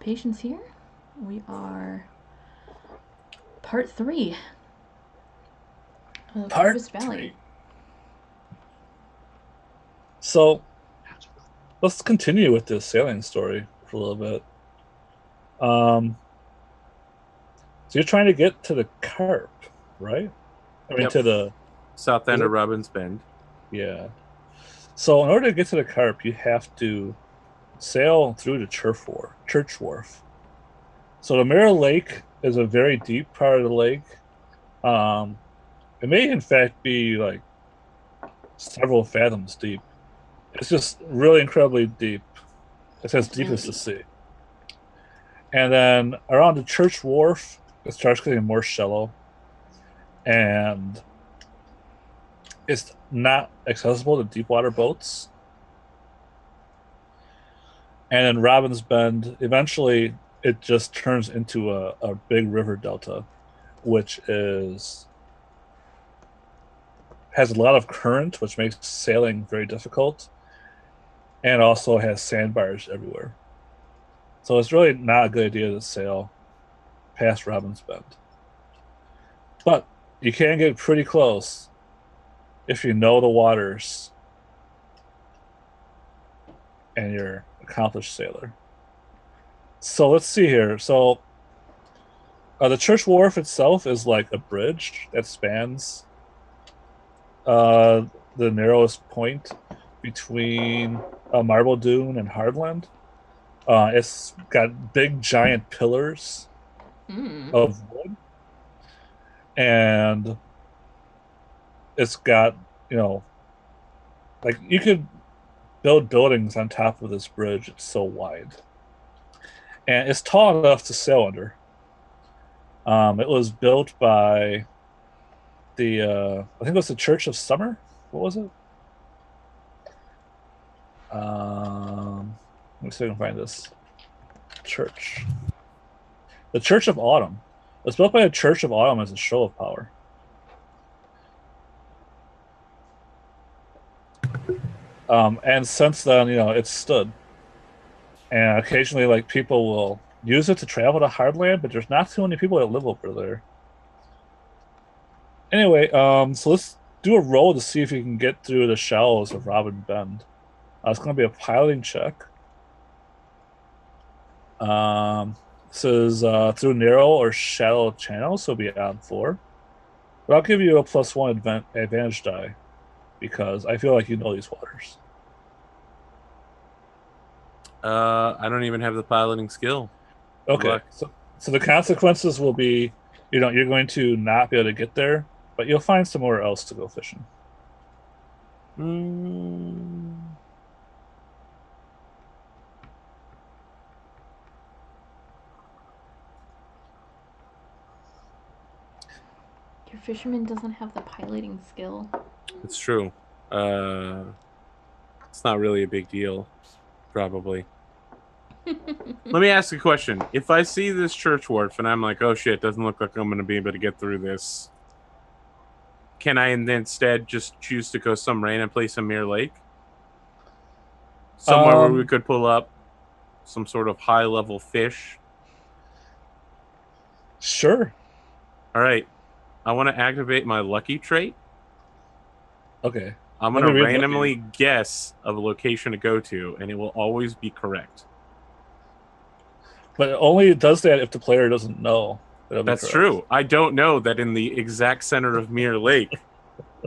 patience here. We are part 3 of Part Harvest Valley. 3. So let's continue with this sailing story for a little bit. So you're trying to get to the carp, right? I mean, Yep. to the south end of Robbins Bend. yeah. So in order to get to the carp, you have to sail through the church wharf. So the Mirror Lake is a very deep part of the lake. It may in fact be like several fathoms deep. It's just really incredibly deep. It's as deep as the sea. And then around the church wharf, it starts getting more shallow. And it's not accessible to deep water boats. And in Robbins Bend, eventually it just turns into a big river delta, which has a lot of current, which makes sailing very difficult, and also has sandbars everywhere. So it's really not a good idea to sail past Robbins Bend. But you can get pretty close if you know the waters and you're an accomplished sailor. So let's see here. So the church wharf itself is like a bridge that spans the narrowest point between Marble Dune and Hardland. It's got big giant pillars of wood, and it's got, like you could build buildings on top of this bridge. It's so wide, and it's tall enough to sail under. It was built by I think it was the Church of Summer. What was it? Let me see if I can find this church. The Church of Autumn. It was built by a Church of Autumn as a show of power. And since then, it's stood. And occasionally, like, people will use it to travel to Hardland, but there's not too many people that live over there. Anyway, so let's do a roll to see if you can get through the shallows of Robin Bend. It's going to be a piloting check. This is through narrow or shallow channels, so be on 4. But I'll give you a +1 advantage die because I feel like you know these waters. I don't even have the piloting skill. Okay, so the consequences will be, you're going to not be able to get there, but you'll find somewhere else to go fishing. Your fisherman doesn't have the piloting skill. It's true. It's not really a big deal, probably. Let me ask a question. If I see this church wharf and I'm like, oh shit, doesn't look like I'm going to be able to get through this, can I instead just choose to go some random place in Mirror Lake? Somewhere where we could pull up some sort of high-level fish? Sure. All right. I want to activate my lucky trait. Okay. I'm going to randomly guess a location to go to, and it will always be correct. But it only does that if the player doesn't know. That's true. I don't know that in the exact center of Mirror Lake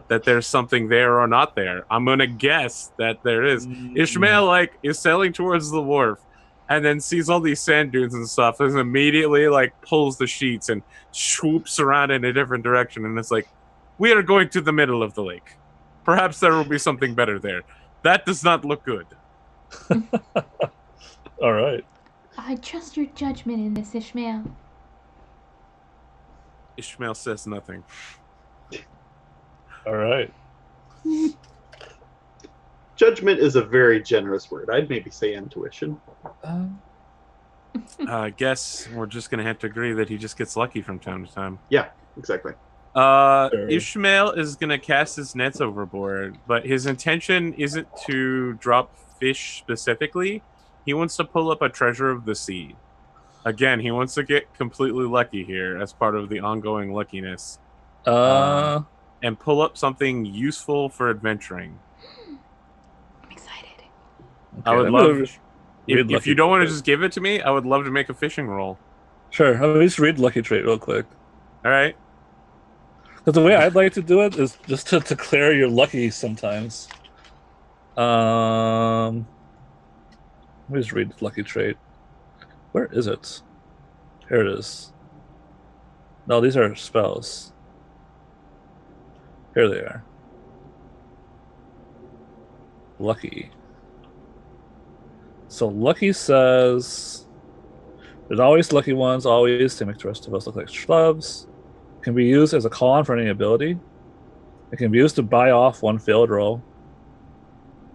that there's something there or not there. I'm going to guess that there is. Ishmael, is sailing towards the wharf and then sees all these sand dunes and stuff and immediately, pulls the sheets and swoops around in a different direction. And it's like, we are going to the middle of the lake. Perhaps there will be something better there. That does not look good. All right. I trust your judgment in this, Ishmael. Ishmael says nothing. All right. Judgment is a very generous word. I'd maybe say intuition. I guess we're just going to have to agree that he just gets lucky from time to time. Yeah, exactly. Sure. Ishmael is going to cast his nets overboard, but his intention isn't to drop fish specifically. He wants to pull up a treasure of the sea. Again, he wants to get completely lucky here as part of the ongoing luckiness. Uh, And pull up something useful for adventuring. I'm excited. I would let me love... just read If Lucky you don't want to Trait. just give it to me, I would love to make a fishing roll. Sure, let me just read Lucky Trait real quick. All right. Because the way I'd like to do it is just to declare you're lucky sometimes. Let me just read Lucky Trait. Where is it? Here it is. No, these are spells. Here they are. Lucky. So Lucky says there's always lucky ones, always to make the rest of us look like schlubs. Can be used as a call-on for any ability. It can be used to buy off one failed roll.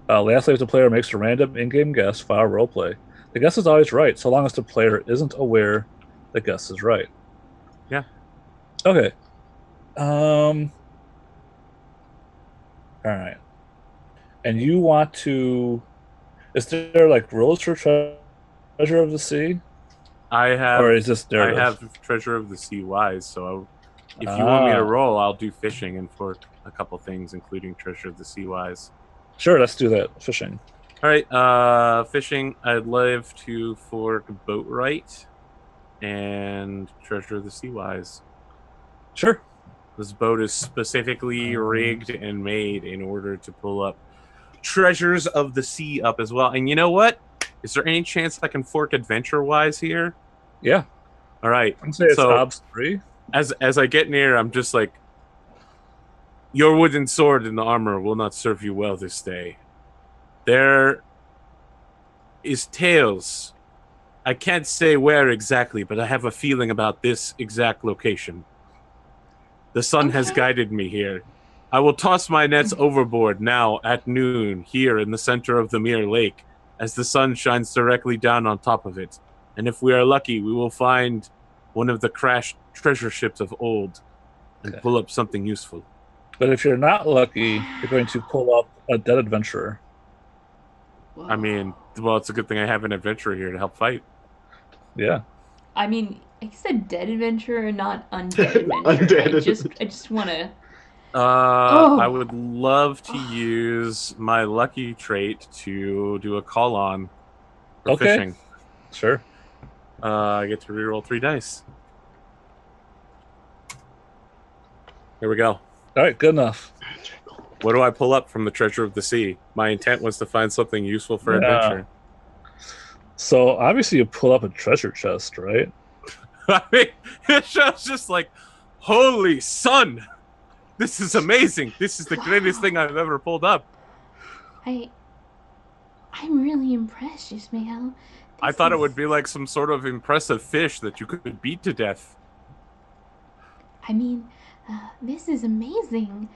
Lastly, if the player makes a random in-game guess via roleplay, the guess is always right, so long as the player isn't aware the guess is right. Yeah. Okay. All right. And you want to... Is there like rules for Treasure of the Sea? I have... Or is this narrative? I have Treasure of the Sea Wise, so if you want me to roll, I'll do fishing and fork a couple things, including Treasure of the Sea Wise. Sure, let's do that. Fishing. All right, fishing. I'd love to fork Boat Right and Treasure of the Sea Wise. Sure. This boat is specifically rigged and made in order to pull up treasures of the sea up as well. And you know what? Is there any chance I can fork Adventure Wise here? Yeah. All right. I'd say it's so Obs 3. As I get near, I'm just like, your wooden sword and the armor will not serve you well this day. There is tales. I can't say where exactly, but I have a feeling about this exact location. The sun has guided me here. I will toss my nets overboard now at noon here in the center of the Mere Lake as the sun shines directly down on top of it. And if we are lucky, we will find one of the crashed treasure ships of old and pull up something useful. But if you're not lucky, you're going to pull up a dead adventurer. Whoa. I mean, well, it's a good thing I have an adventurer here to help fight. Yeah. I mean, I said dead adventurer, not undead adventurer. I just want to... I would love to use my lucky trait to do a call on for fishing. Sure. I get to reroll 3 dice. Here we go. All right, good enough. What do I pull up from the Treasure of the Sea? My intent was to find something useful for adventure. So obviously you pull up a treasure chest, right? I mean, it's just like, holy sun! This is amazing. This is the greatest thing I've ever pulled up. I'm really impressed, Ishmael. I thought it would be like some sort of impressive fish that you could beat to death. I mean, this is amazing.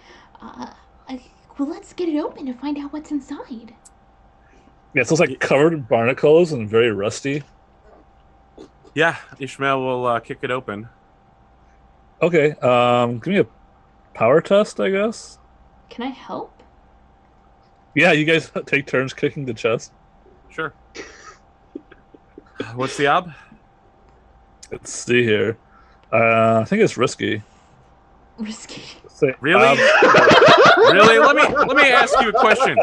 Well, let's get it open to find out what's inside. Yeah, so it's like covered in barnacles and very rusty. Yeah, Ishmael will kick it open. Okay, give me a power test, I guess. Can I help? Yeah, you guys take turns kicking the chest. Sure. What's the ob? Let's see here. I think it's risky. Risky. Really? Really? Let me ask you a question.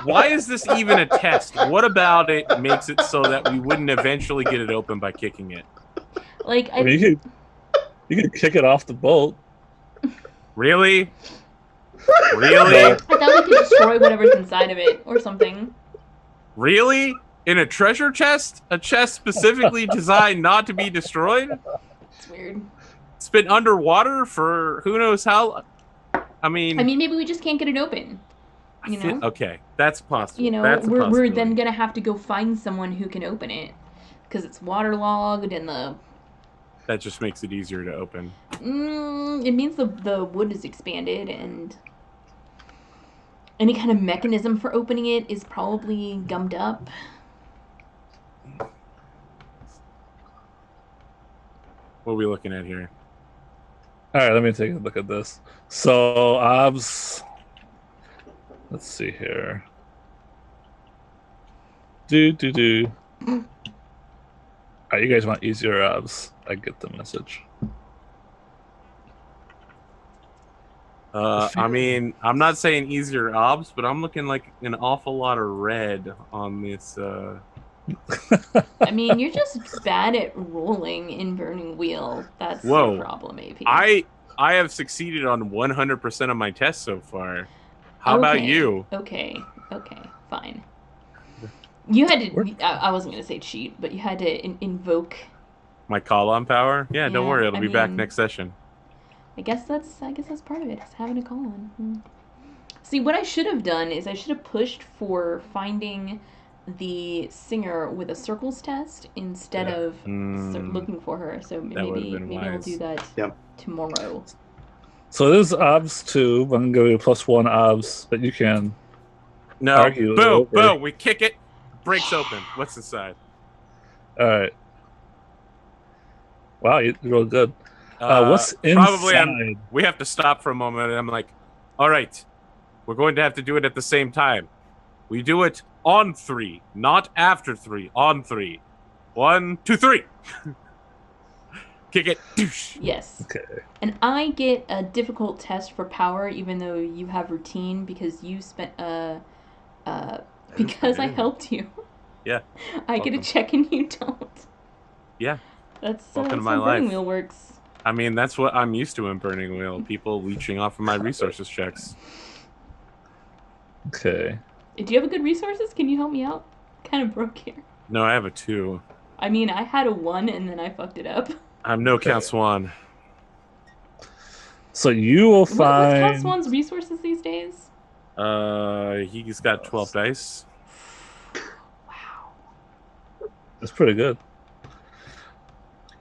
Why is this even a test? What about it makes it so that we wouldn't eventually get it open by kicking it? Like I mean, you could kick it off the boat. Really? Really? I thought we could destroy whatever's inside of it or something. Really? In a treasure chest? A chest specifically designed not to be destroyed? It's weird. It's been underwater for who knows how. I mean, maybe we just can't get it open. You know? Okay, that's possible. You know, that's we're then gonna have to go find someone who can open it because it's waterlogged and that just makes it easier to open. It means the wood is expanded and any kind of mechanism for opening it is probably gummed up. What are we looking at here? All right, let me take a look at this. So, obs. Let's see here. I Alright, you guys want easier obs. I get the message. I mean, I'm not saying easier obs, but I'm looking like an awful lot of red on this. I mean, you're just bad at rolling in Burning Wheel. That's the Whoa. problem, AP. I have succeeded on 100% of my tests so far. How about you? Okay, fine. You had to. I wasn't gonna say cheat, but you had to invoke. My call-on power? Yeah, don't Yeah, worry, it'll I be back mean- next session. I guess that's part of it. Is having a call on. See, what I should have done is I should have pushed for finding the singer with a circles test instead of looking for her. So maybe I'll wise. do that tomorrow. So this is obs 2, but I'm going to give you +1 obs, but you can argue it boom, over. boom, we kick it, breaks open. What's inside? Alright. Wow, you rolled good. What's inside? We have to stop for a moment, and I'm like, all right, we're going to have to do it at the same time. We do it on 3, not after 3, on 3. 1, 2, 3. Kick it. Yes. Okay. And I get a difficult test for power, even though you have routine, because you spent because I helped you. Yeah. I get a check and you don't. Yeah. That's Welcome to how my Burning life. Wheel works. I mean, that's what I'm used to in Burning Wheel. People leeching off of my resources checks. Okay. Do you have a good resources? Can you help me out? Kind of broke here. No, I have a 2. I mean, I had a 1 and then I fucked it up. I'm no Count Swan. So you will What's find... Count Swan's resources these days? He's got 12 dice. Wow. That's pretty good.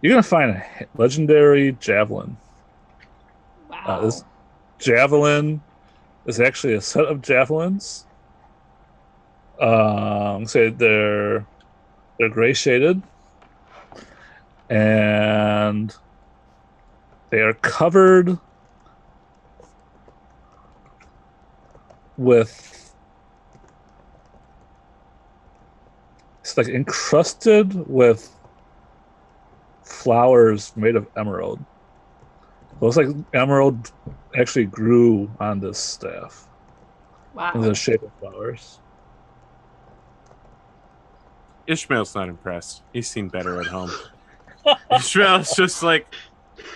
You're going to find a legendary javelin. Wow. This javelin is actually a set of javelins. Say they're gray shaded, and they are covered with, it's like encrusted with flowers made of emerald. It looks like emerald actually grew on this staff. Wow. In the shape of flowers. Ishmael's not impressed. He's seen better at home. Ishmael's just like,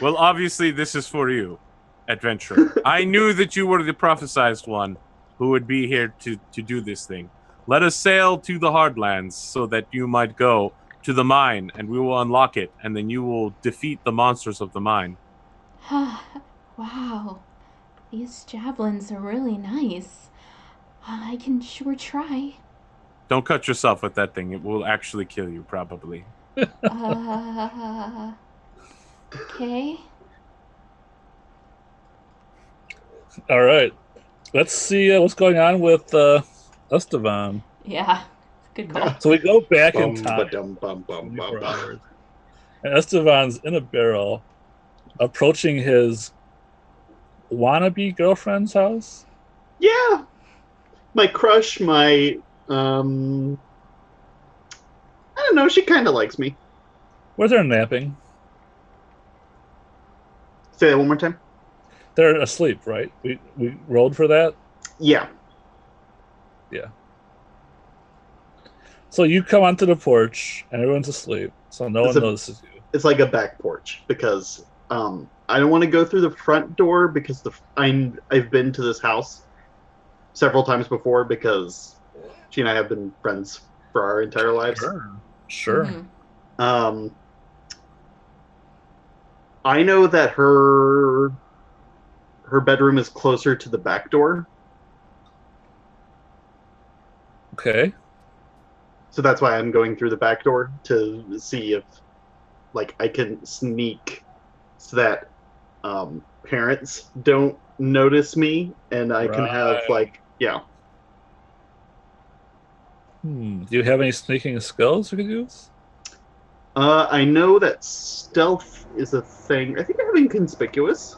well, obviously this is for you, adventurer. I knew that you were the prophesized one who would be here to do this thing. Let us sail to the Hardlands so that you might go to the mine, and we will unlock it, and then you will defeat the monsters of the mine. Wow. These javelins are really nice. I can sure try. Don't cut yourself with that thing. It will actually kill you, probably. Okay. All right. Let's see what's going on with Esteban. Yeah. Good call. So we go back in Bum, time. ba-dum, bum, bum, bum, 24 bum. hours. And Esteban's in a barrel approaching his wannabe girlfriend's house. Yeah. My crush, I don't know, she kind of likes me. Where they're napping. Say that one more time. They're asleep, right? We rolled for that? Yeah. Yeah. So you come onto the porch and everyone's asleep, so no one notices you. It's like a back porch because I don't want to go through the front door because I've been to this house several times before because she and I have been friends for our entire lives. Sure. Mm-hmm. I know that her bedroom is closer to the back door, Okay. so that's why I'm going through the back door to see if, like, I can sneak so that parents don't notice me, and I can have Right. yeah. Do you have any sneaking skills you could use? I know that stealth is a thing. I think I have inconspicuous.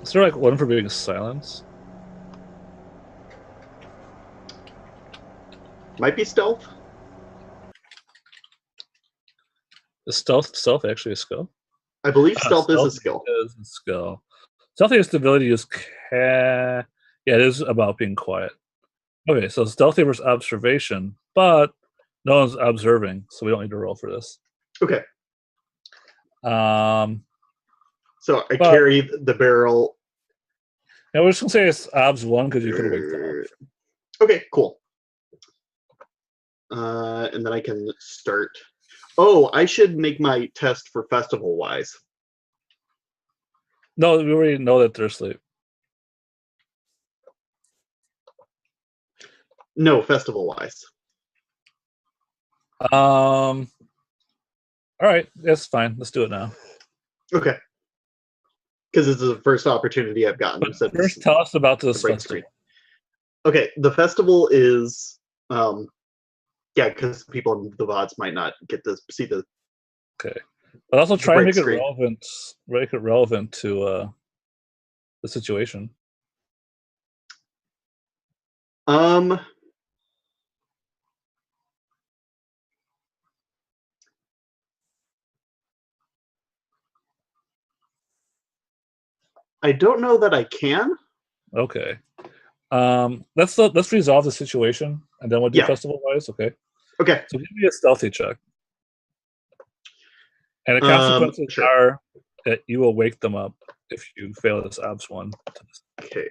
Is there like one for being silence? Might be stealth. Is stealth actually a skill? I believe stealth is a skill. Is a skill. Stealthy is the ability to use yeah, it is about being quiet. Okay, so stealthy versus observation, but no one's observing, so we don't need to roll for this. Okay. Um, So I carry the barrel. Yeah, we're just gonna say it's obs 1 because you could wake them up. Okay, cool. And then I can start. Oh, I should make my test for festival wise. No, we already know that they're asleep. No, festival wise. All right, that's fine. Let's do it now. Okay. Because it's the first opportunity I've gotten. But first, tell us about this festival. Screen. Okay, the festival is, because people in the VODs might not get to see the. Okay, but also try and make it relevant. Make it relevant to the situation. I don't know that I can. Okay. Let's resolve the situation and then we'll do festival wise. Okay. Okay. So give me a stealthy check. And the consequences are that you will wake them up if you fail this obs 1. Okay.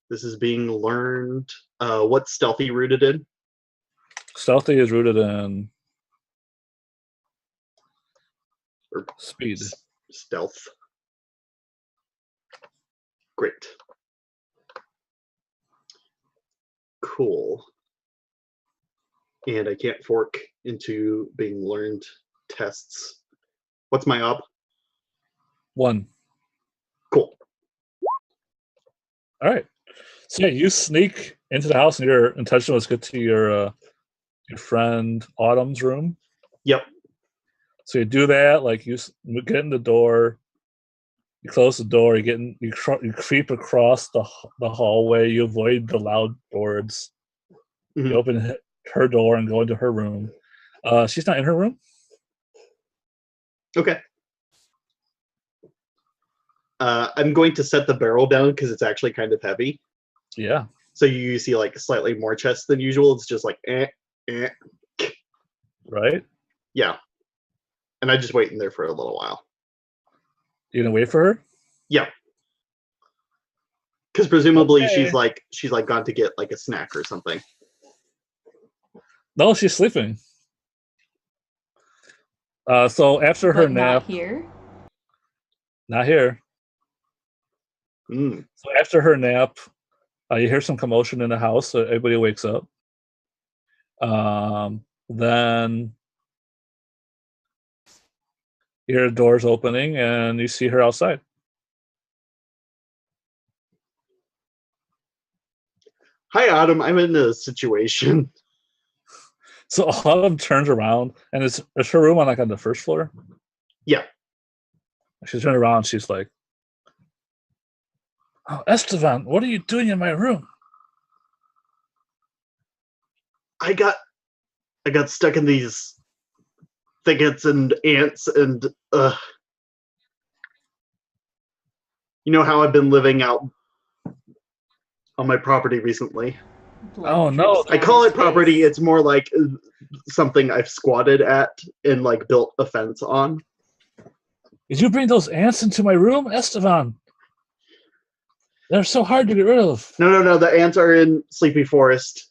This is being learned. What's stealthy rooted in? Stealthy is rooted in speed. Stealth. Great. Cool. And I can't fork into being learned tests. What's my op? 1. Cool. All right. So yeah, you sneak into the house and your intention was to get to your friend Autumn's room. Yep. So you do that, like you get in the door, you close the door, you creep across the hallway, you avoid the loud boards. Mm-hmm. You open her door and go into her room. She's not in her room. Okay. I'm going to set the barrel down because it's actually kind of heavy. Yeah. So you see like slightly more chest than usual. It's just like Right? Yeah. And I just wait in there for a little while. You gonna wait for her? Yeah. Because presumably she's like gone to get like a snack or something. No, she's sleeping. So after her nap, not here. Not here. Mm. So after her nap, you hear some commotion in the house, so everybody wakes up. Then you hear the doors opening, and you see her outside. Hi, Autumn. I'm in a situation. So Autumn turns around, and is her room on the first floor? Yeah. She's turned around. She's like, "Oh, Esteban, what are you doing in my room?" I got stuck in these thickets and ants, and you know how I've been living out on my property recently. Oh no! I call it property. It's more like something I've squatted at and like built a fence on. Did you bring those ants into my room, Esteban? They're so hard to get rid of. No. The ants are in Sleepy Forest.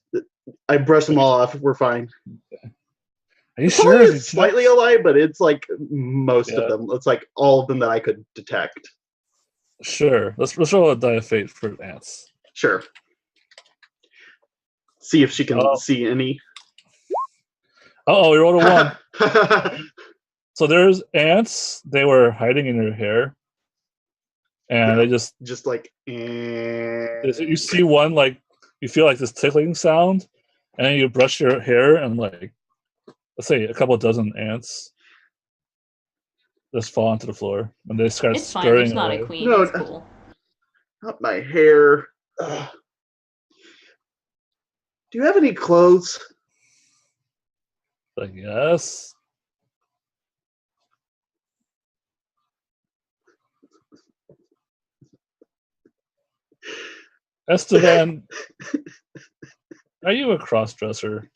I brushed them all off. We're fine. Are you sure? It's slightly alive, but it's like most of them. It's like all of them that I could detect. Sure. Let's roll a die of fate for ants. Sure. See if she can see any. We rolled a 1. So there's ants. They were hiding in your hair. And they just like you see one, like you feel like this tickling sound, and then you brush your hair, and like let's say a couple dozen ants just fall onto the floor, and they start scurrying. It's not a queen. No, it's cool. Not my hair. Ugh. Do you have any clothes? Like, yes. Esteban, are you a crossdresser?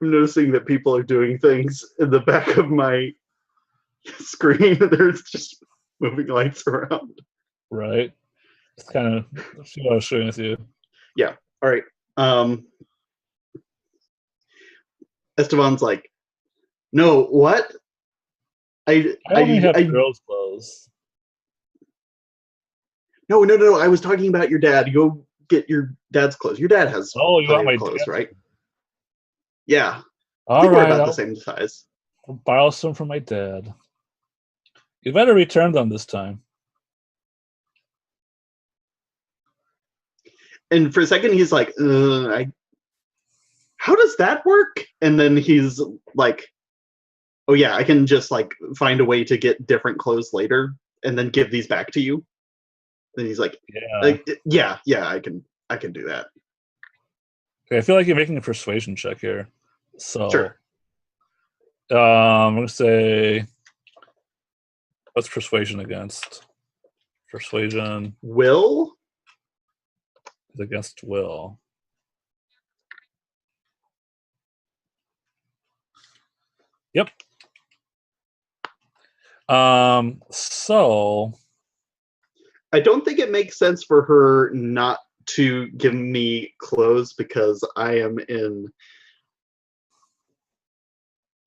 I'm noticing that people are doing things in the back of my screen. There's just moving lights around. Right. It's kind of see what I was sharing with you. Yeah. All right. Esteban's like, no, what? I only have girls' clothes. No. I was talking about your dad. Go get your dad's clothes. Your dad has Oh, you want my clothes, dad? right? Yeah. I All think we're right, about the I'll same size. borrow some from my dad. You better return them this time. And for a second, he's like, how does that work? And then he's like, oh yeah, I can just like find a way to get different clothes later and then give these back to you. And he's like, Yeah. yeah, I can do that. Okay, I feel like you're making a persuasion check here. So, Sure. I'm gonna say, what's persuasion against? Persuasion Will? is against will. Yep. So I don't think it makes sense for her not to give me clothes because I am in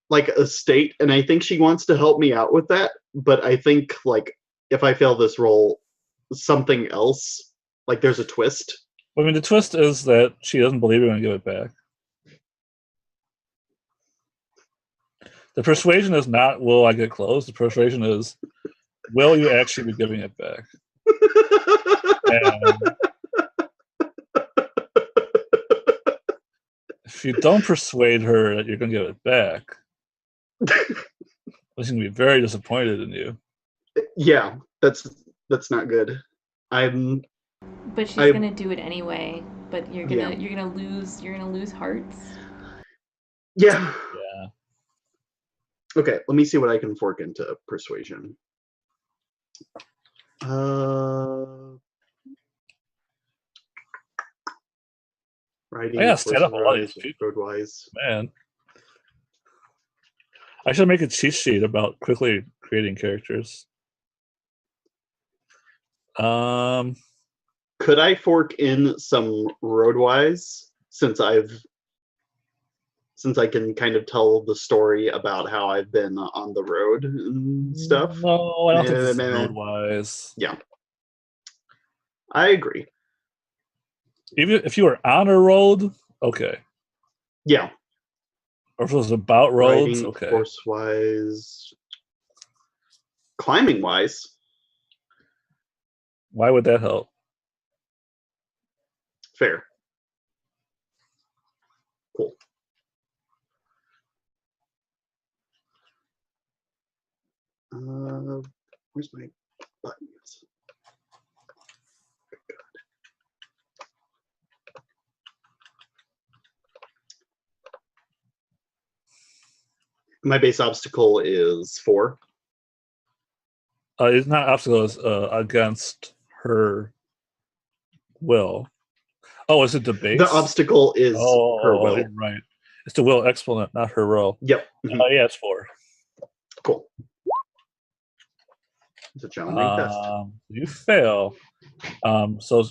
like a state and I think she wants to help me out with that, but I think like if I fail this roll, something else, like there's a twist. I mean, the twist is that she doesn't believe you're gonna give it back. The persuasion is not will I get clothes. The persuasion is will you actually be giving it back? And if you don't persuade her that you're going to give it back, she's going to be very disappointed in you. Yeah, that's not good. But she's I- gonna do it anyway. But you're gonna lose hearts. Yeah. Yeah. Okay, let me see what I can fork into persuasion. Writing, I gotta stand up a lot of these people. roadwise. Man. I should make a cheat sheet about quickly creating characters. Could I fork in some roadwise since I can kind of tell the story about how I've been on the road and stuff? No, I don't think this is road-wise. Yeah. I agree. Even if you were on a road, okay. Yeah. Or if it was about roads, Riding, okay. horse-wise, climbing-wise. Why would that help? Fair. Cool. Where's my buttons? My base obstacle is 4. It's not obstacle, it's against her will. Oh, is it the base? The obstacle is her will. You're right. It's the will exponent, not her roll. Yep. Yeah, it's 4. Cool. It's a challenging test. You fail. So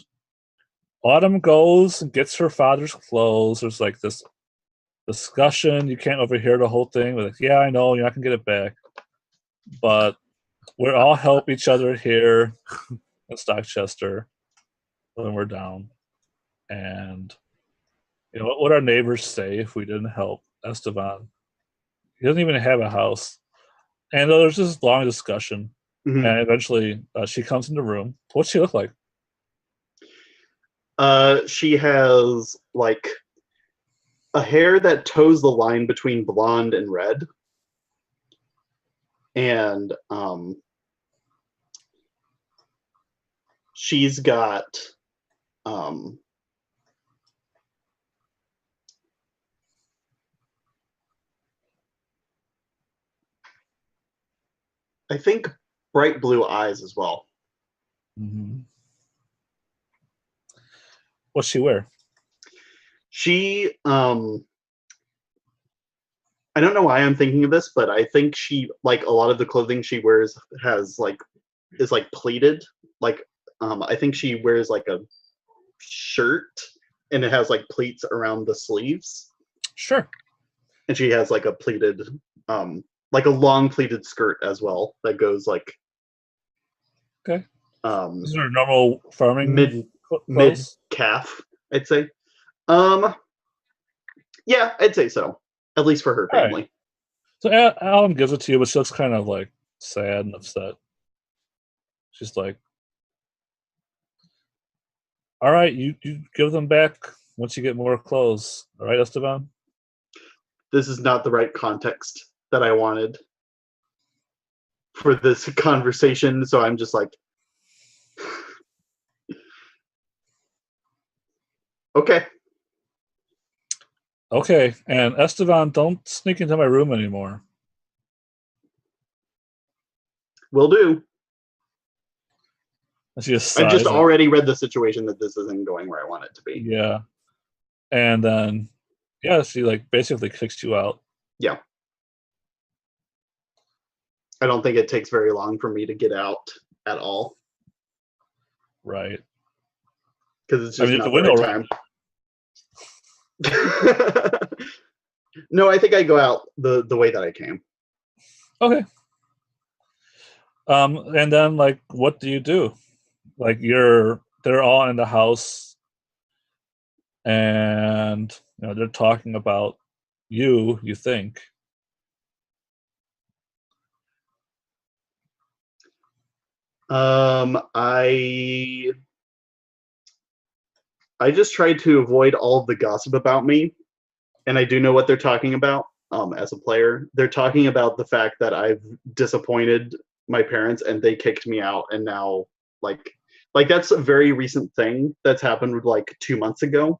Autumn goes and gets her father's clothes. There's like this discussion. You can't overhear the whole thing. But like, yeah, I know you're not gonna get it back, but we all help each other here in Stockchester when we're down. And you know what would our neighbors say if we didn't help Esteban? He doesn't even have a house. And there's this long discussion. Mhm. And eventually she comes in the room. What's she look like? She has like a hair that toes the line between blonde and red. And she's got I think bright blue eyes as well. Mm-hmm. What's she wear? She, I don't know why I'm thinking of this, but I think she, like, a lot of the clothing she wears is like pleated. Like, I think she wears like a shirt and it has like pleats around the sleeves. Sure. And she has like a pleated, like a long pleated skirt as well that goes like, Okay. um, These are normal farming mid clothes? calf, I'd say. Yeah, I'd say so. At least for her All right. family. So Alan gives it to you, but she looks kind of like sad and upset. She's like, all right, you give them back once you get more clothes. All right, Esteban? This is not the right context that I wanted for this conversation, so I'm just like, okay. Okay, and Esteban, don't sneak into my room anymore. Will do. And she just I've just sighs, like, already read the situation that this isn't going where I want it to be. yeah. And then, yeah, she like basically kicks you out. Yeah. I don't think it takes very long for me to get out at all. Right. Because it's just I mean, not the the window, right time. No, I think I go out the way that I came. Okay. And then like, what do you do? Like, they're all in the house, and they're talking about you think. I just try to avoid all of the gossip about me, and I do know what they're talking about. As a player, they're talking about the fact that I've disappointed my parents and they kicked me out, and now like that's a very recent thing that's happened like 2 months ago,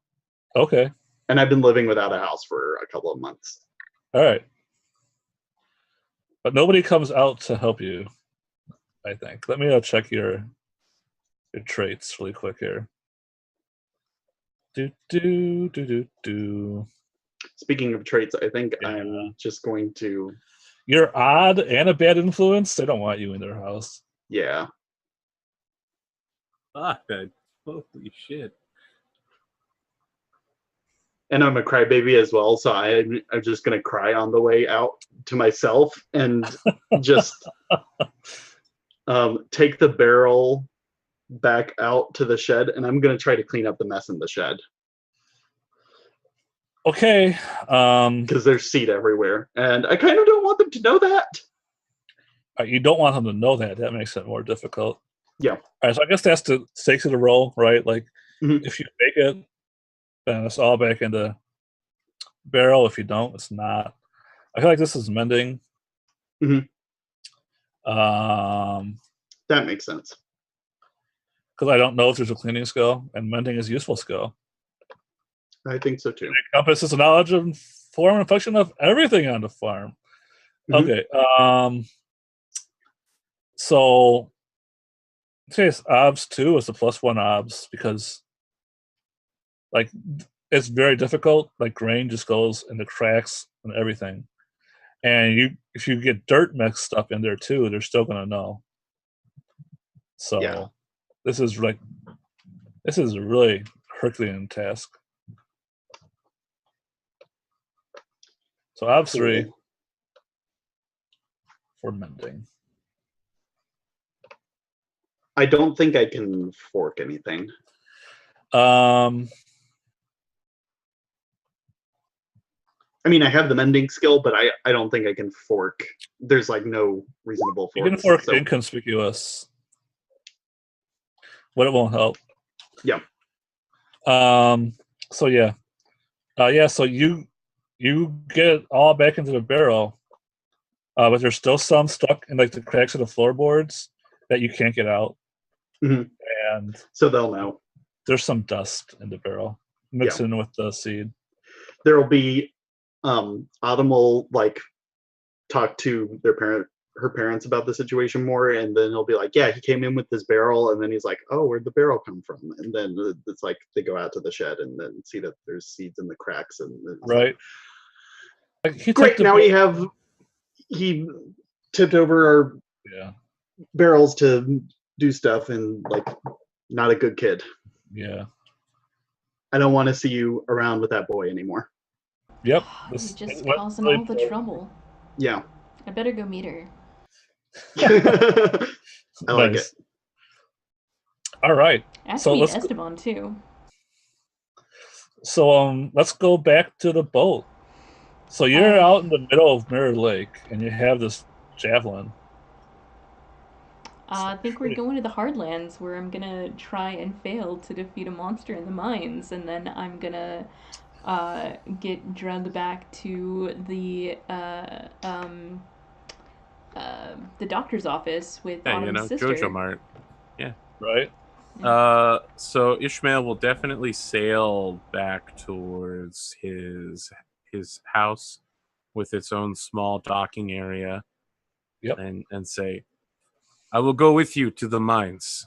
Okay. and I've been living without a house for a couple of months. All right. But nobody comes out to help you, I think. Let me check your traits really quick here. Do. Speaking of traits, I think Yeah. I'm just going to, You're odd and a bad influence. They don't want you in their house. yeah. Fuck that. Holy shit. And I'm a crybaby as well, so I'm just gonna cry on the way out to myself and just take the barrel back out to the shed, and I'm gonna try to clean up the mess in the shed Okay. because there's seed everywhere, and I kind of don't want them to know that. You don't want them to know that. That makes it more difficult. Yeah. All right. So I guess that's the stakes of the role, right? Like, Mhm. if you make it, then it's all back in the barrel. If you don't, it's not. I feel like this is mending. Mhm. Um, That makes sense. because I don't know if there's a cleaning skill, and mending is a useful skill. I think so too. It encompasses the knowledge of form and function of everything on the farm. Mhm. Okay. So it's obs 2 is a +1 obs because like it's very difficult. Like grain just goes in the cracks and everything. And if you get dirt mixed up in there too, they're still gonna know. So Yeah. this is a really Herculean task. So obs 3 Cool. for mending. I don't think I can fork anything. I mean, I have the mending skill, but I don't think I can fork. There's like no reasonable You forks. can fork So inconspicuous, but it won't help. yeah. So yeah. So you get it all back into the barrel, but there's still some stuck in like the cracks of the floorboards that you can't get out. Mhm. And So they'll know. there's some dust in the barrel mixed in with the seed. There'll be Autumn will like talk to her parents about the situation more, and then he'll be like, yeah, he came in with this barrel, and then he's like, oh, where'd the barrel come from? And then it's like they go out to the shed and then see that there's seeds in the cracks, and it's Right. Like, he great. took Now the he tipped over our yeah, barrels to do stuff, and like, not a good kid. yeah. I don't want to see you around with that boy anymore. Yep. You're This just it went causing really all the poorly. trouble. Yeah. I better go meet her. I like Nice. it. All right. I have So to meet let's go, Esteban too. let's go back to the boat. So you're Uh, out in the middle of Mirror Lake, and you have this javelin. I think we're going to the Hardlands, where I'm gonna try and fail to defeat a monster in the mines, and then I'm gonna get drugged back to the doctor's office with Yeah, Autumn's sister. Jojo Mart. Right. So Ishmael will definitely sail back towards his house with its own small docking area. Yep. And say, I will go with you to the mines,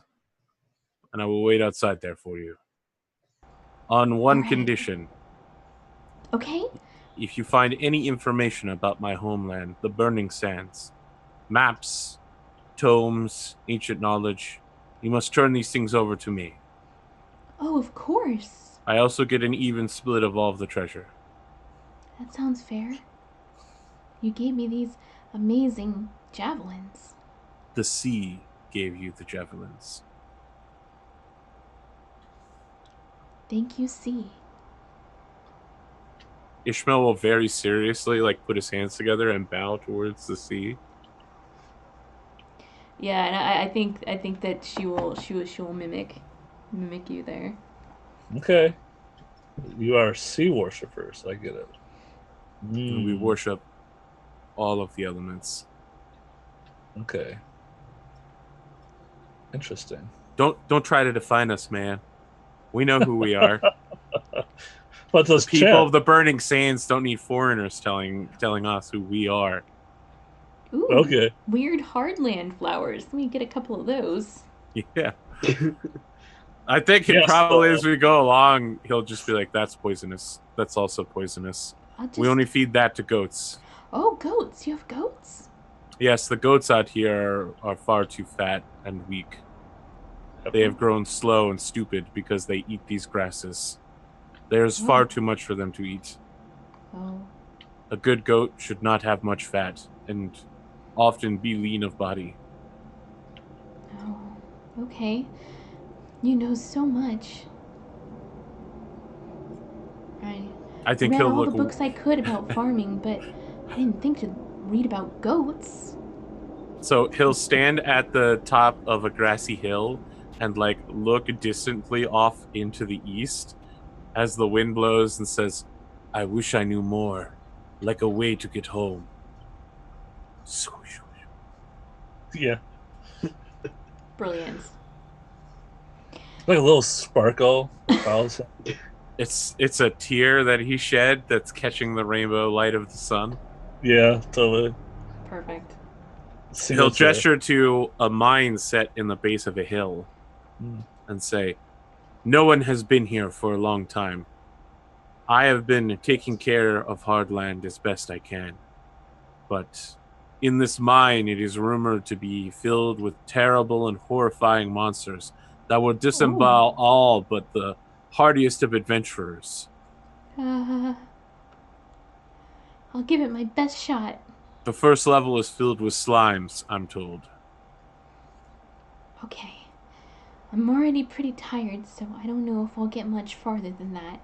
and I will wait outside there for you. On one Alright. condition: Okay. if you find any information about my homeland, the Burning Sands, maps, tomes, ancient knowledge, you must turn these things over to me. Oh, of course. I also get an even split of all of the treasure. That sounds fair. You gave me these amazing javelins. The sea gave you the javelins. Thank you, sea. Ishmael will very seriously put his hands together and bow towards the sea. Yeah, and I think that she will mimic you there. Okay. You are sea worshippers. I get it. And we worship all of the elements. Okay. Interesting. Don't try to define us, man. We know who we are. But The those people of the Burning Sands don't need foreigners telling us who we are. Ooh, Okay. weird hardland flowers. Let me get a couple of those. Yeah. I think Yes, probably so- as we go along, he'll just be like, that's poisonous. That's also poisonous. I'll just... We only feed that to goats. Oh, goats. You have goats? Yes, the goats out here are far too fat and weak. They have grown slow and stupid because they eat these grasses. There's far too much for them to eat. Oh. A good goat should not have much fat and often be lean of body. Oh. Okay. You know so much. I think read he'll all look. the books I could about farming, but I didn't think to read about goats. So he'll stand at the top of a grassy hill and look distantly off into the east as the wind blows and says, I wish I knew more, like a way to get home. Yeah. Brilliant. Like a little sparkle follows him. It's a tear that he shed that's catching the rainbow light of the sun. Yeah, totally. Perfect. He'll gesture to a mine set in the base of a hill and say, no one has been here for a long time. I have been taking care of Hardland as best I can. But in this mine, it is rumored to be filled with terrible and horrifying monsters that will disembowel all but the hardiest of adventurers. I'll give it my best shot. The first level is filled with slimes, I'm told. Okay. I'm already pretty tired, so I don't know if I'll get much farther than that.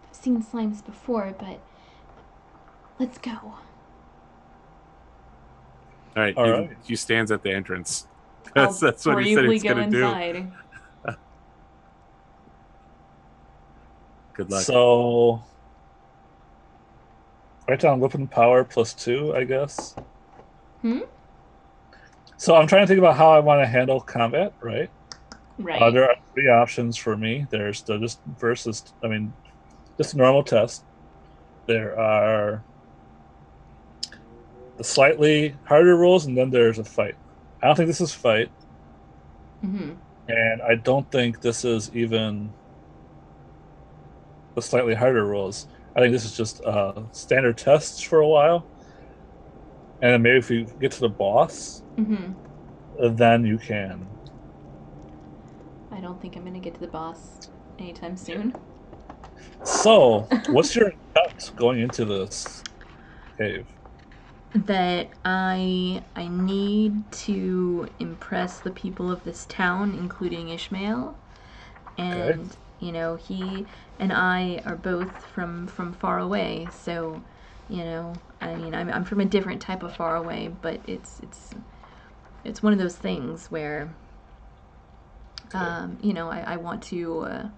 I've seen slimes before, but let's go. All right. He stands at the entrance. That's what he said he's going to do. Good luck. So, write down weapon power +2, I guess. So I'm trying to think about how I want to handle combat, right? Right. There are 3 options for me. There's the just a normal test. There are the slightly harder rules, and then there's a fight. I don't think this is fight, Mm-hmm. and I don't think this is even the slightly harder rules. I think this is just standard tests for a while, and then maybe if you get to the boss, Mm-hmm. then you can. I don't think I'm gonna get to the boss anytime soon. So, what's your intent going into this cave? That I need to impress the people of this town, including Ishmael, Okay. and you know he and I are both from far away, so you know I mean I'm from a different type of far away, but it's one of those things where Okay. you know I want to I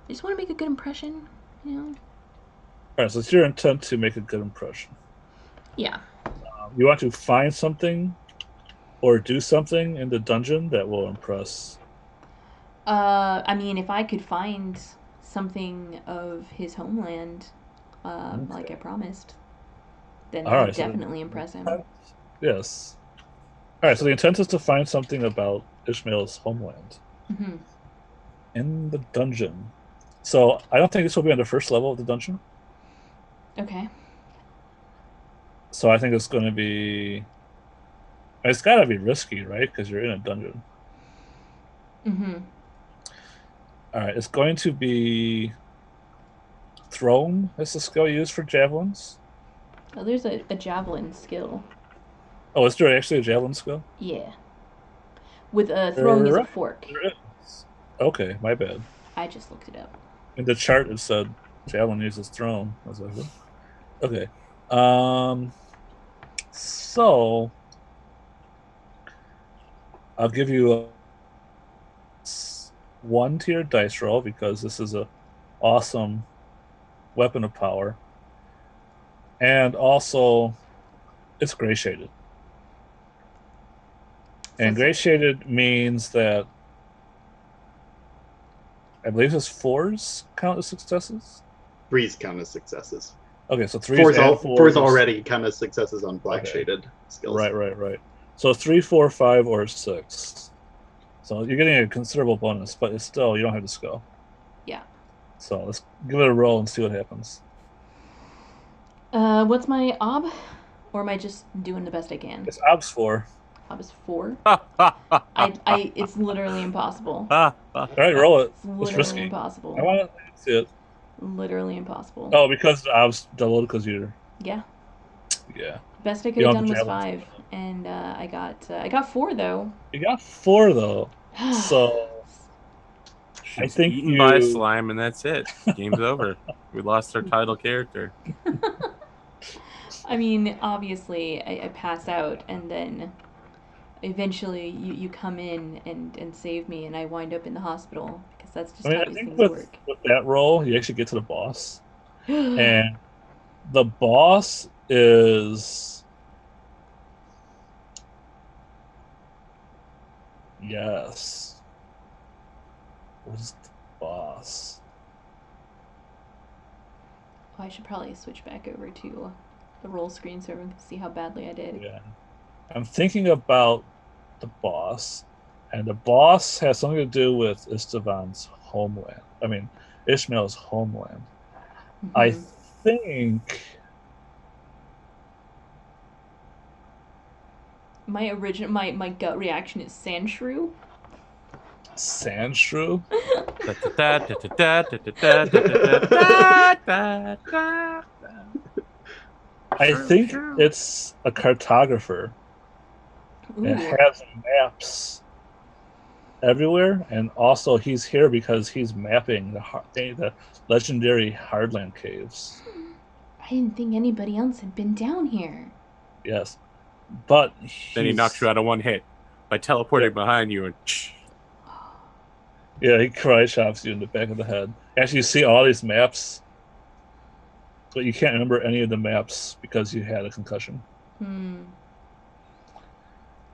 just want to make a good impression, you know. All right, so it's your intent to make a good impression. Yeah. You want to find something or do something in the dungeon that will impress. I mean, if I could find something of his homeland, like I Okay. promised, then All that would right, so the definitely impress him. intent, yes. All right, so the intent is to find something about Ishmael's homeland Hmm. in the dungeon. So I don't think this will be on the first level of the dungeon. Okay. So I think it's going to be. It's got to be risky, right? Because you're in a dungeon. Hmm. All right, it's going to be thrown as the skill used for javelins. Oh, there's a javelin skill. Oh, is there actually a javelin skill? Yeah. With throwing as a Right, fork. there is. Okay, my bad. I just looked it up. In the chart, it said javelin uses thrown. I was like, what? Okay. Um. So I'll give you a 1 tier dice roll because this is a awesome weapon of power, and also it's gray shaded. So And gray shaded means that I believe it's fours count as successes. Threes count as successes. Okay, so threes and Fours fours. already count as successes on black Okay. shaded skills. Right. So 3, 4, 5, or 6. So you're getting a considerable bonus, but it's still you don't have to skill. yeah. So let's give it a roll and see what happens. What's my ob? Or am I just doing the best I can? It's obs 4. Ob is 4. All It's literally impossible. All right, roll it. It's It's literally risky. impossible. I want to see it. Literally impossible. Oh, because the obs doubled because you're Yeah. yeah. Best I could You have don't done have was the 5, and I got 4 though. You got 4 though, so I She's think eaten by a you. slime, and that's it. Game's over. We lost our title character. I mean, obviously, I pass out, and then eventually you come in and save me, and I wind up in the hospital because that's just I mean, how I these think things with work. that roll, you actually get to the boss, and the boss is yes. What is the boss? Oh, I should probably switch back over to the roll screen so everyone can see how badly I did. Yeah, I'm thinking about the boss, and the boss has something to do with Estevan's homeland. I mean, Ishmael's homeland. I Mm-hmm. think My gut reaction is Sandshrew. Sandshrew. I think it's a cartographer. It Ooh. has maps everywhere, and also he's here because he's mapping the legendary Hardland caves. I didn't think anybody else had been down here. Yes, but Then he knocks you out of one hit by teleporting behind you and. Yeah, he karate chops you in the back of the head. Actually, you see all these maps, but you can't remember any of the maps because you had a concussion. Hmm.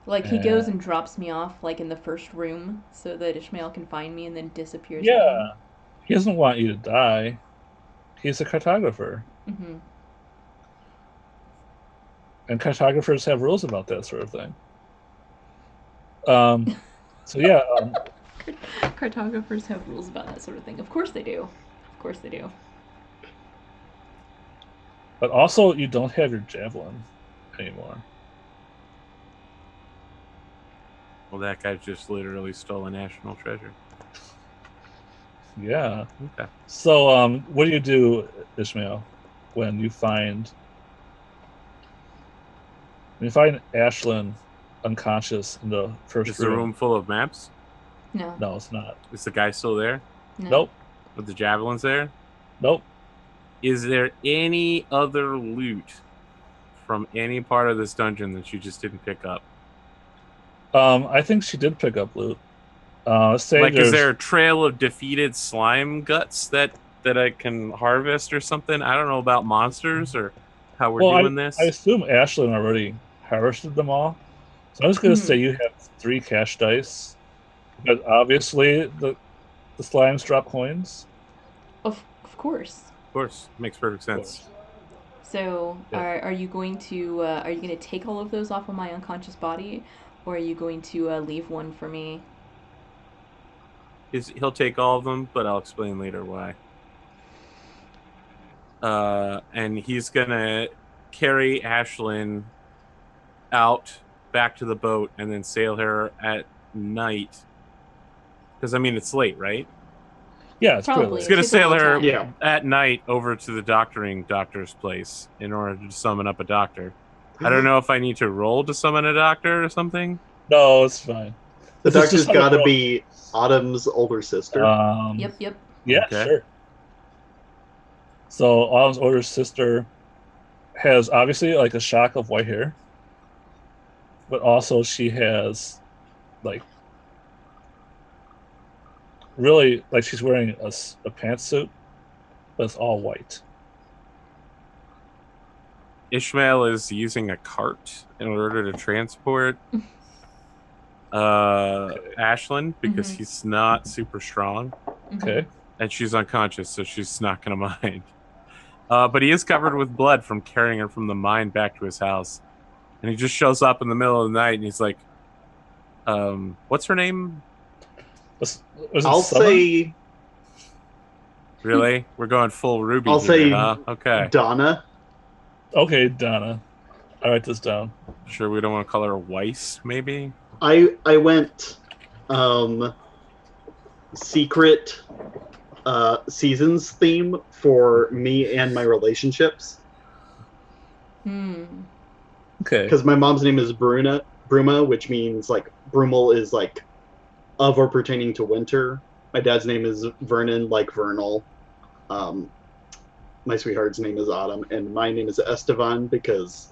Like he And goes and drops me off like in the first room so that Ishmael can find me and then disappears again. yeah, he doesn't want you to die. He's a cartographer. Mm-hmm. and cartographers have rules about that sort of thing. So yeah, Cartographers have rules about that sort of thing. Of course they do. Of course they do. but also you don't have your javelin anymore. Well, that guy just literally stole a national treasure. Yeah. Okay. So what do you do, Ishmael, when you find Ashlyn unconscious in the first Is the room full of maps? No. No, it's not. Is the guy still there? No. Nope. Are the javelins there? Nope. Is there any other loot from any part of this dungeon that you just didn't pick up? I think she did pick up loot. Say Like, there's is there a trail of defeated slime guts that I can harvest or something? I don't know about monsters or how we're doing this. I assume Ashlyn already harvested them all. So I'm just gonna say you have 3 cash dice. But obviously the slimes drop coins. Of course. Of course, makes perfect sense. So Yeah. are you going to take all of those off of my unconscious body, or are you going to leave one for me? He'll take all of them, but I'll explain later why. And he's gonna carry Ashlyn out back to the boat and then sail her at night. Because I mean, it's late, right? Yeah, it's Probably. pretty He's late. gonna sail her Yeah. at night over to the doctor's place in order to summon up a doctor. I don't know if I need to roll to summon a doctor or something. No, it's fine. The This is doctor's just got to how- be Autumn's older sister. Yep. Yeah, Okay. sure. So Autumn's older sister has obviously like a shock of white hair, but also she has like really like she's wearing a pantsuit, but it's all white. Ishmael is using a cart in order to transport Ashlyn because he's not super strong. Okay. And she's unconscious, so she's not going to mind. But he is covered with blood from carrying her from the mine back to his house. And he just shows up in the middle of the night and he's like, what's her name? Was it I'll Summer? say Really? We're going full Ruby I'll here, say huh? Okay. Donna. Okay, Donna. I write this down. Sure, we don't want to call her Weiss, maybe? I went secret seasons theme for me and my relationships Okay. because my mom's name is Bruma, which means like Brumal is like of or pertaining to winter. My dad's name is Vernon, like vernal. My sweetheart's name is Autumn, and my name is Estevan because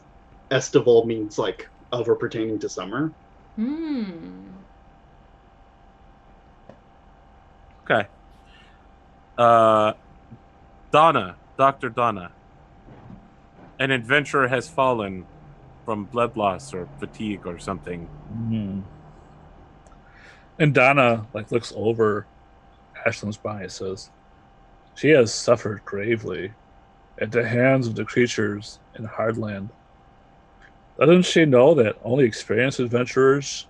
Estival means like of or pertaining to summer. Okay. Donna, Dr. Donna. An adventurer has fallen from blood loss or fatigue or something. And Donna like looks over Ashlyn's body and says, "She has suffered gravely at the hands of the creatures in Hardland. Doesn't she know that only experienced adventurers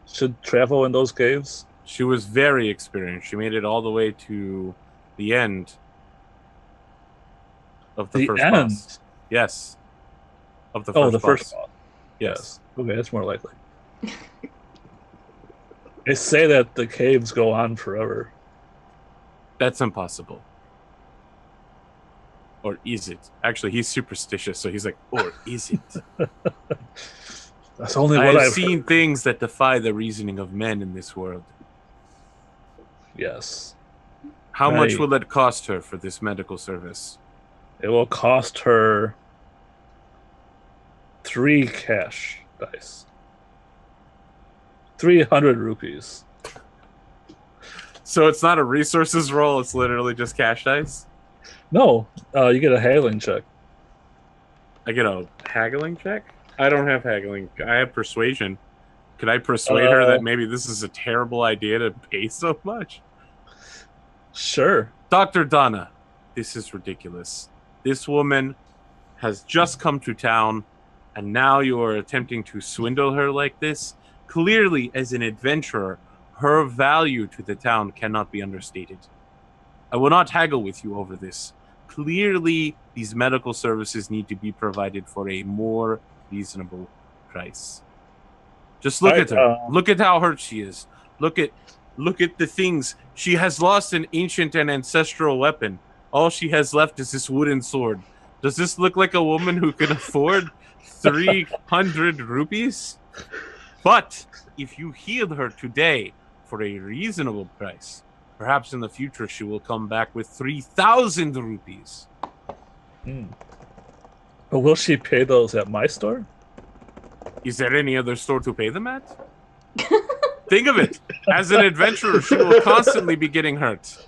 should travel in those caves?" She was very experienced. She made it all the way to the end of the first boss. Yes. Of the first boss. First boss. Yes. Okay, that's more likely. They say that the caves go on forever. That's impossible. Or is it? Actually, he's superstitious, so he's like, or is it? That's only what I've I've seen heard. things that defy the reasoning of men in this world. Yes. How much Right. will it cost her for this medical service? It will cost her 3 cash dice. 300 rupees. So it's not a resources roll, it's literally just cash dice? No, you get a haggling check. I get a haggling check? I don't have haggling. I have persuasion. Could I persuade her that maybe this is a terrible idea to pay so much? Sure. Dr. Donna, this is ridiculous. This woman has just come to town And now you are attempting to swindle her like this? Clearly, as an adventurer, her value to the town cannot be understated. I will not haggle with you over this. Clearly, these medical services need to be provided for a more reasonable price. Just look at her. Look at how hurt she is. Look at the things. She has lost an ancient and ancestral weapon. All she has left is this wooden sword. Does this look like a woman who can afford 300 rupees? But if you heal her today for a reasonable price, perhaps in the future she will come back with 3,000 rupees. But will she pay those at my store? Is there any other store to pay them at? Think of it. As an adventurer, she will constantly be getting hurt.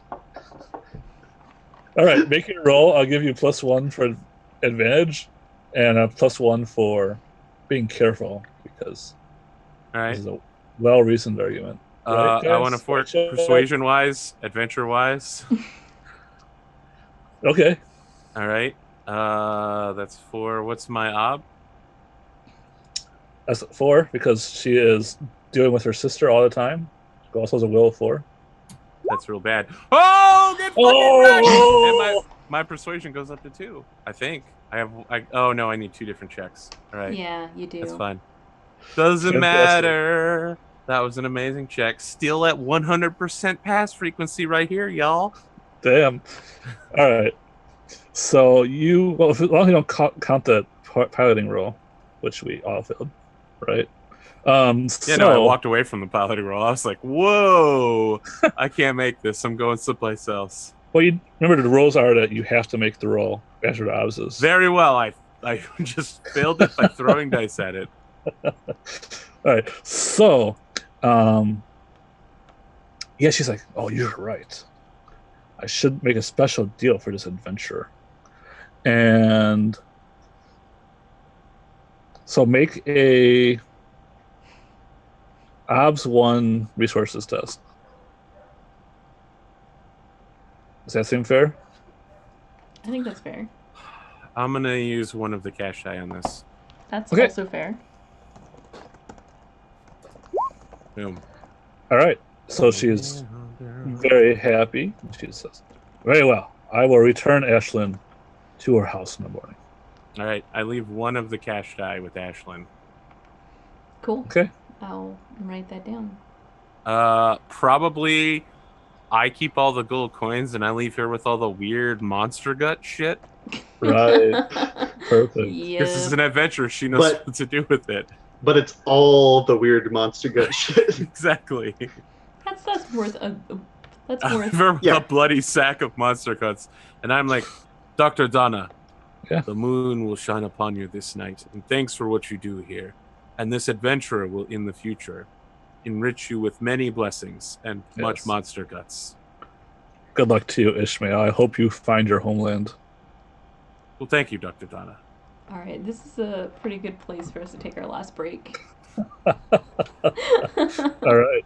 All right, make your roll. I'll give you +1 for advantage and a +1 for being careful because All right. this is a well-reasoned argument. Right, I want to fork persuasion-wise, adventure-wise. Okay. All right. That's 4. What's my ob? That's 4 because she is dealing with her sister all the time. She also has a will of 4. That's real bad. Oh, get fucking wrecked! And my persuasion goes up to 2. I think oh no, I need 2 different checks. All right. Yeah, you do. That's fine. Doesn't matter. That was an amazing check. Still at 100% pass frequency right here, y'all. Damn. All right. So as long as you don't count the piloting roll, which we all failed, right? No, I walked away from the piloting roll. I was like, whoa, I can't make this. I'm going someplace else. Well, you remember the rules are that you have to make the roll after the odds is. Very well. I just failed it by throwing dice at it. All right. So, yeah, she's like, oh, you're right. I should make a special deal for this adventure. And so make a OBS 1 resources test. Does that seem fair? I think that's fair. I'm going to use one of the cash die on this. That's also fair. Boom. All right. So she is very happy. She says, very well. I will return Ashlyn to her house in the morning. All right. I leave one of the cash die with Ashlyn. Cool. Okay. I'll write that down. Probably I keep all the gold coins and I leave her with all the weird monster gut shit. Right. Perfect. Yeah. This is an adventure. She knows what to do with it. But it's all the weird monster gut shit. Exactly. That's worth a. That's worth. A bloody sack of monster guts, and I'm like, Dr. Donna, the moon will shine upon you this night, and thanks for what you do here. And this adventurer will, in the future, enrich you with many blessings and much monster guts. Good luck to you, Ishmael. I hope you find your homeland. Well, thank you, Dr. Donna. All right, this is a pretty good place for us to take our last break. All right.